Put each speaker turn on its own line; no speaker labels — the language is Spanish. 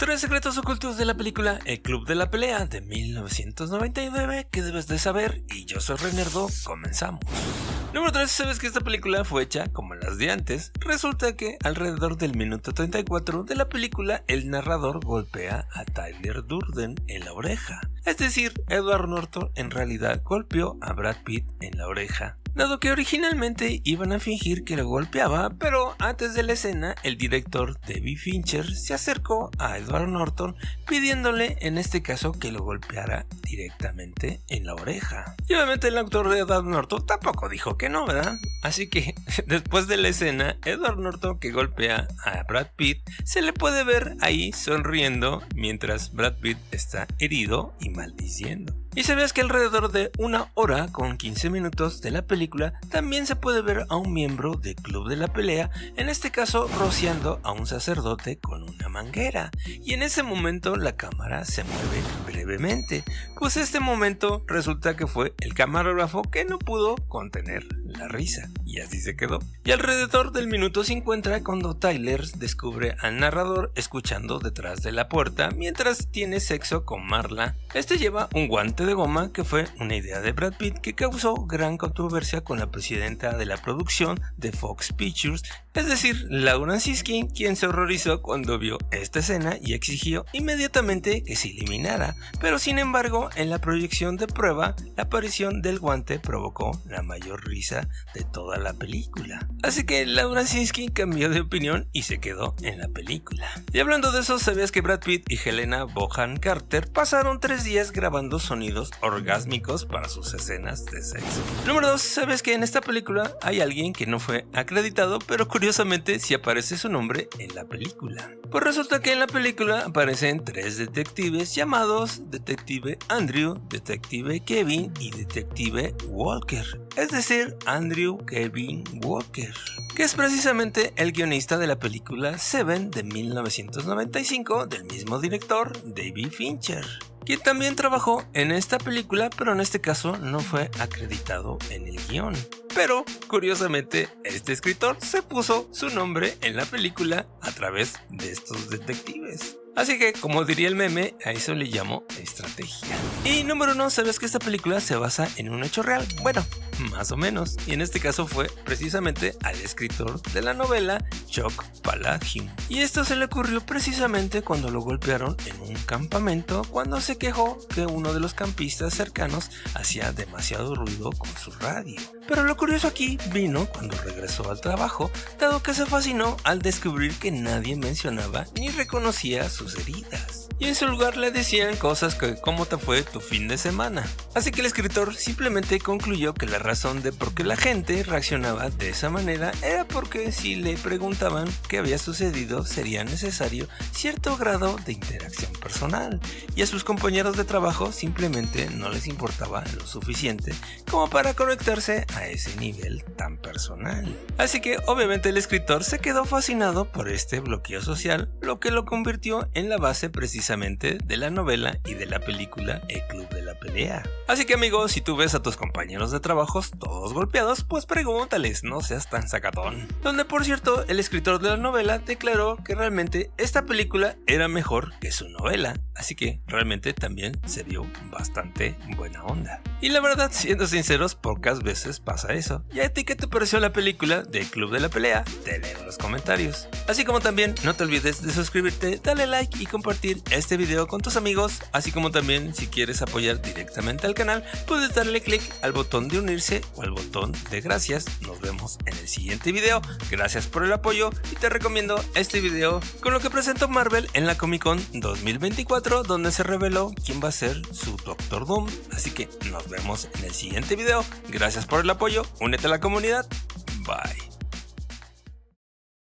Tres secretos ocultos de la película El Club de la Pelea de 1999 que debes de saber, y yo soy Renerdo, comenzamos. Número 3. ¿Sabes que esta película fue hecha como las de antes? Resulta que alrededor del minuto 34 de la película el narrador golpea a Tyler Durden en la oreja. Es decir, Edward Norton en realidad golpeó a Brad Pitt en la oreja. Dado que originalmente iban a fingir que lo golpeaba, pero antes de la escena el director David Fincher se acercó a Edward Norton pidiéndole en este caso que lo golpeara directamente en la oreja. Y obviamente el actor de Edward Norton tampoco dijo que no, ¿verdad? Así que después de la escena, Edward Norton que golpea a Brad Pitt se le puede ver ahí sonriendo mientras Brad Pitt está herido y maldiciendo. ¿Y sabías que alrededor de 1 hora con 15 minutos de la película también se puede ver a un miembro del Club de la Pelea, en este caso rociando a un sacerdote con una manguera? Y en ese momento la cámara se mueve brevemente, pues este momento resulta que fue el camarógrafo que no pudo contener la risa, y así se quedó. Y alrededor del minuto 50 cuando Tyler descubre al narrador escuchando detrás de la puerta mientras tiene sexo con Marla. Este lleva un guante de goma que fue una idea de Brad Pitt que causó gran controversia con la presidenta de la producción de Fox Pictures, es decir, Laura Siskin, quien se horrorizó cuando vio esta escena y exigió inmediatamente que se eliminara, pero sin embargo en la proyección de prueba la aparición del guante provocó la mayor risa de toda la película. Así que Laura Siskin cambió de opinión y se quedó en la película. Y hablando de eso, ¿sabías que Brad Pitt y Helena Bonham Carter pasaron 3 días grabando sonidos orgásmicos para sus escenas de sexo? Número 2. ¿Sabes que en esta película hay alguien que no fue acreditado, pero curiosamente sí aparece su nombre en la película? Pues resulta que en la película aparecen 3 detectives llamados Detective Andrew, Detective Kevin y Detective Walker, es decir, Andrew Kevin Walker, que es precisamente el guionista de la película Seven de 1995 del mismo director David Fincher, quien también trabajó en esta película, pero en este caso no fue acreditado en el guión. Pero, curiosamente, este escritor se puso su nombre en la película a través de estos detectives. Así que, como diría el meme, a eso le llamo estrategia. Y número 1, ¿sabes que esta película se basa en un hecho real? Bueno, más o menos. Y en este caso fue precisamente al escritor de la novela, Chuck Palahniuk. Y esto se le ocurrió precisamente cuando lo golpearon en un campamento, cuando se quejó que uno de los campistas cercanos hacía demasiado ruido con su radio. Pero lo curioso aquí vino cuando regresó al trabajo, dado que se fascinó al descubrir que nadie mencionaba ni reconocía sus heridas. Y en su lugar le decían cosas que ¿cómo te fue tu fin de semana? Así que el escritor simplemente concluyó que la razón de por qué la gente reaccionaba de esa manera era porque si le preguntaban qué había sucedido sería necesario cierto grado de interacción personal, y a sus compañeros de trabajo simplemente no les importaba lo suficiente como para conectarse a ese nivel tan personal. Así que obviamente el escritor se quedó fascinado por este bloqueo social, lo que lo convirtió en la base precisamente de la novela y de la película El Club de la Pelea. Así que amigos, si tú ves a tus compañeros de trabajos todos golpeados, pues pregúntales, no seas tan sacatón. Donde por cierto el escritor de la novela declaró que realmente esta película era mejor que su novela, así que realmente también se vio bastante buena onda. Y la verdad, siendo sinceros, pocas veces pasa eso. ¿Y a ti qué te pareció la película del Club de la Pelea? Te leo en los comentarios. Así como también no te olvides de suscribirte, darle like y compartir este video con tus amigos, así como también si quieres apoyar directamente al canal, puedes darle click al botón de unirse o al botón de gracias. Nos vemos en el siguiente video. Gracias por el apoyo y te recomiendo este video con lo que presentó Marvel en la Comic Con 2024, donde se reveló quién va a ser su Doctor Doom. Así que nos vemos en el siguiente video. Gracias por el apoyo, únete a la comunidad. Bye.